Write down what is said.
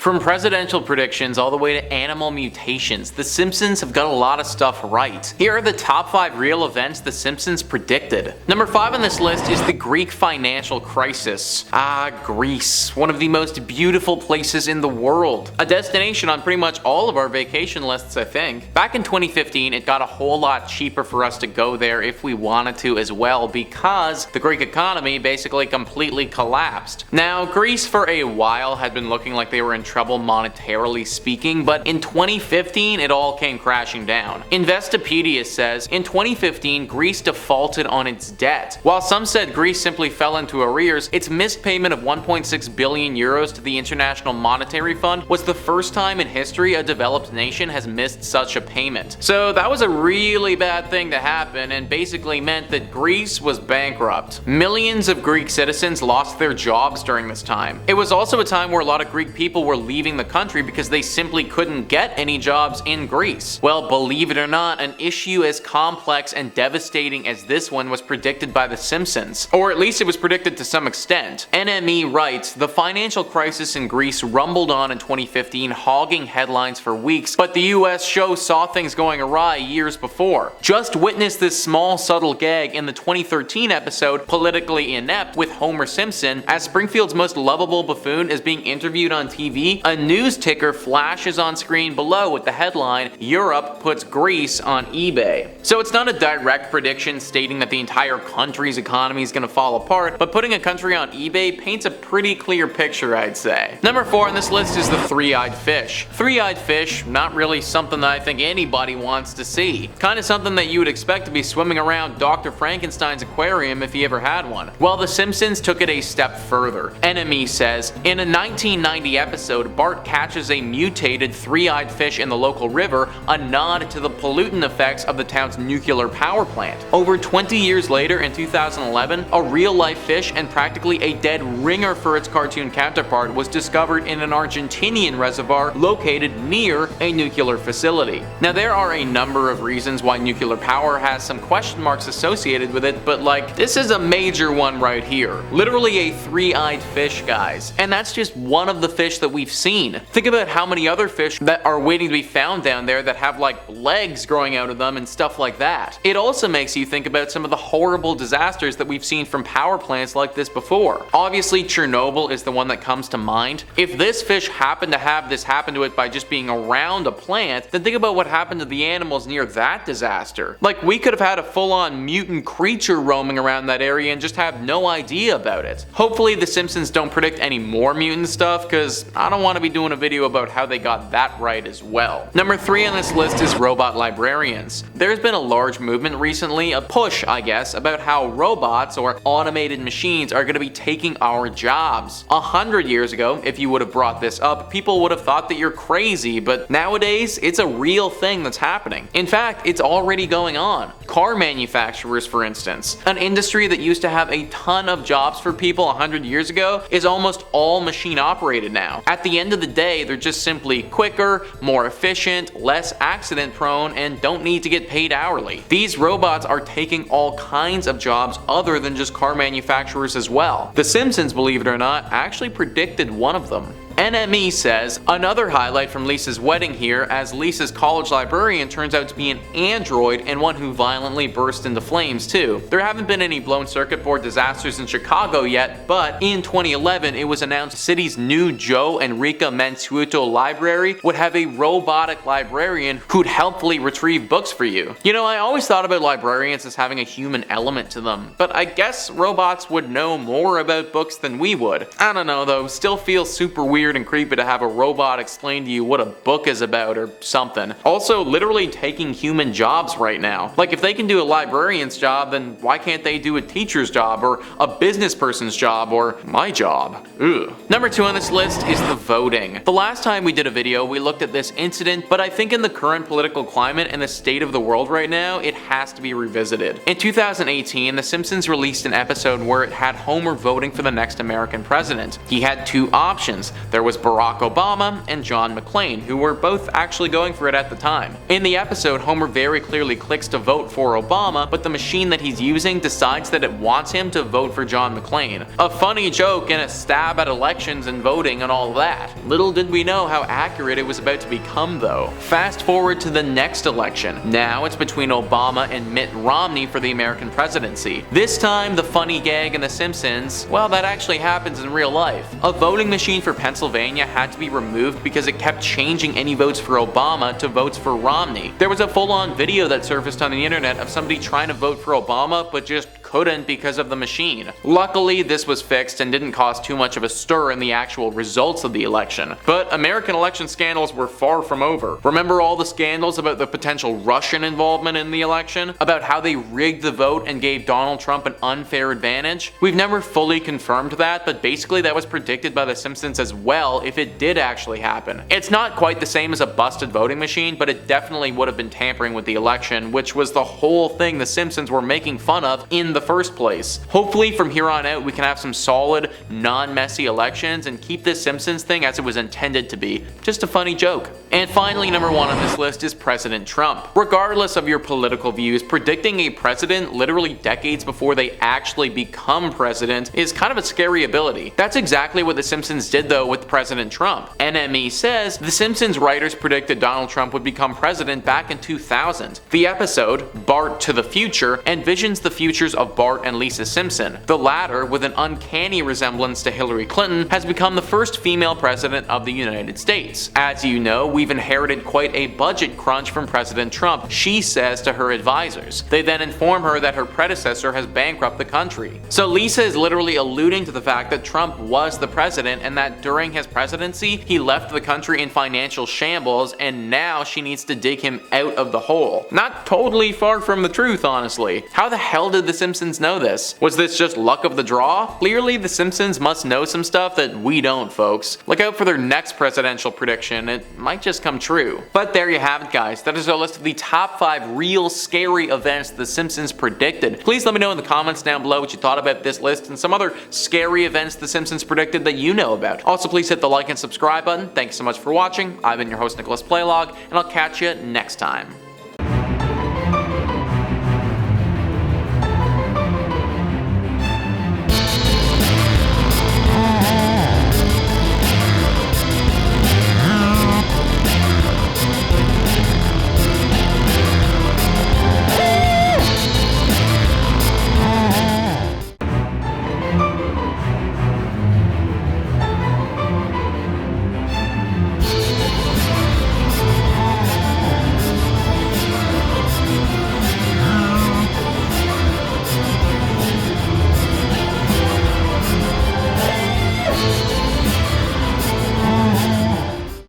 From presidential predictions all the way to animal mutations, The Simpsons have got a lot of stuff right. Here are the top 5 real events The Simpsons predicted. Number 5 on this list is the Greek financial crisis. Greece. One of the most beautiful places in the world. A destination on pretty much all of our vacation lists, I think. Back in 2015, it got a whole lot cheaper for us to go there if we wanted to as well, because the Greek economy basically completely collapsed. Now, Greece for a while had been looking like they were in trouble monetarily speaking, but in 2015 it all came crashing down. Investopedia says, in 2015 Greece defaulted on its debt. While some said Greece simply fell into arrears, its missed payment of 1.6 billion euros to the International Monetary Fund was the first time in history a developed nation has missed such a payment. So that was a really bad thing to happen, and basically meant that Greece was bankrupt. Millions of Greek citizens lost their jobs during this time. It was also a time where a lot of Greek people were leaving the country because they simply couldn't get any jobs in Greece. Well, believe it or not, an issue as complex and devastating as this one was predicted by The Simpsons. Or at least it was predicted to some extent. NME writes, the financial crisis in Greece rumbled on in 2015, hogging headlines for weeks, but the US show saw things going awry years before. Just witness this small subtle gag in the 2013 episode Politically Inept with Homer Simpson. As Springfield's most lovable buffoon is being interviewed on TV, a news ticker flashes on screen below with the headline, Europe puts Greece on eBay. So it's not a direct prediction stating that the entire country's economy is going to fall apart, but putting a country on eBay paints a pretty clear picture, I'd say. Number 4 on this list is the three-eyed fish. Three-eyed fish, not really something that I think anybody wants to see. Kinda something that you would expect to be swimming around Dr. Frankenstein's aquarium if he ever had one. Well, The Simpsons took it a step further. NME says, in a 1990 episode, Bart catches a mutated three-eyed fish in the local river, a nod to the pollutant effects of the town's nuclear power plant. Over 20 years later, in 2011, a real-life fish and practically a dead ringer for its cartoon counterpart was discovered in an Argentinian reservoir located near a nuclear facility. Now, there are a number of reasons why nuclear power has some question marks associated with it, but like, this is a major one right here. Literally a three-eyed fish, guys. And that's just one of the fish that we've seen. Think about how many other fish that are waiting to be found down there that have like legs growing out of them and stuff like that. It also makes you think about some of the horrible disasters that we've seen from power plants like this before. Obviously, Chernobyl is the one that comes to mind. If this fish happened to have this happen to it by just being around a plant, then think about what happened to the animals near that disaster. Like, we could have had a full-on mutant creature roaming around that area and just have no idea about it. Hopefully The Simpsons don't predict any more mutant stuff, because I don't want to be doing a video about how they got that right as well. Number 3 on this list is robot librarians. There's been a large movement recently, a push I guess, about how robots or automated machines are going to be taking our jobs. 100 years ago, if you would have brought this up, people would have thought that you're crazy, but nowadays it's a real thing that's happening. In fact, it's already going on. Car manufacturers, for instance, an industry that used to have a ton of jobs for people 100 years ago, is almost all machine operated now. At the end of the day, they're just simply quicker, more efficient, less accident prone, and don't need to get paid hourly. These robots are taking all kinds of jobs other than just car manufacturers as well. The Simpsons, believe it or not, actually predicted one of them. NME says, another highlight from Lisa's wedding here, as Lisa's college librarian turns out to be an android and one who violently burst into flames too. There haven't been any blown circuit board disasters in Chicago yet, but in 2011 it was announced the city's new Joe Enrica Mansueto library would have a robotic librarian who'd helpfully retrieve books for you. You know, I always thought about librarians as having a human element to them, but I guess robots would know more about books than we would. I don't know though, still feels super weird and creepy to have a robot explain to you what a book is about or something. Also, literally taking human jobs right now. Like, if they can do a librarian's job, then why can't they do a teacher's job or a business person's job or my job? Ugh. Number 2 on this list is the voting. The last time we did a video, we looked at this incident, but I think in the current political climate and the state of the world right now, it has to be revisited. In 2018, The Simpsons released an episode where it had Homer voting for the next American president. He had two options. There was Barack Obama and John McClane, who were both actually going for it at the time. In the episode, Homer very clearly clicks to vote for Obama, but the machine that he's using decides that it wants him to vote for John McClane. A funny joke and a stab at elections and voting and all that. Little did we know how accurate it was about to become though. Fast forward to the next election. Now it's between Obama and Mitt Romney for the American presidency. This time, the funny gag in The Simpsons, well, that actually happens in real life. A voting machine for Pennsylvania had to be removed because it kept changing any votes for Obama to votes for Romney. There was a full-on video that surfaced on the internet of somebody trying to vote for Obama but just couldn't because of the machine. Luckily, this was fixed and didn't cause too much of a stir in the actual results of the election. But American election scandals were far from over. Remember all the scandals about the potential Russian involvement in the election? About how they rigged the vote and gave Donald Trump an unfair advantage? We've never fully confirmed that, but basically that was predicted by The Simpsons as well if it did actually happen. It's not quite the same as a busted voting machine, but it definitely would have been tampering with the election, which was the whole thing The Simpsons were making fun of in the first place. Hopefully from here on out we can have some solid, non-messy elections and keep this Simpsons thing as it was intended to be. Just a funny joke. And finally, number 1 on this list is President Trump. Regardless of your political views, predicting a president literally decades before they actually become president is kind of a scary ability. That's exactly what The Simpsons did though with President Trump. NME says The Simpsons writers predicted Donald Trump would become president back in 2000. The episode, Bart to the Future, envisions the futures of Bart and Lisa Simpson. The latter, with an uncanny resemblance to Hillary Clinton, has become the first female president of the United States. As you know, we've inherited quite a budget crunch from President Trump, she says to her advisors. They then inform her that her predecessor has bankrupted the country. So Lisa is literally alluding to the fact that Trump was the president and that during his presidency, he left the country in financial shambles and now she needs to dig him out of the hole. Not totally far from the truth, honestly. How the hell did The Simpsons know this? Was this just luck of the draw? Clearly, The Simpsons must know some stuff that we don't, folks. Look out for their next presidential prediction. It might just come true. But there you have it, guys. That is our list of the top 5 real scary events The Simpsons predicted. Please let me know in the comments down below what you thought about this list and some other scary events The Simpsons predicted that you know about. Also, please hit the like and subscribe button. Thanks so much for watching. I've been your host, Nicholas Playlog, and I'll catch you next time.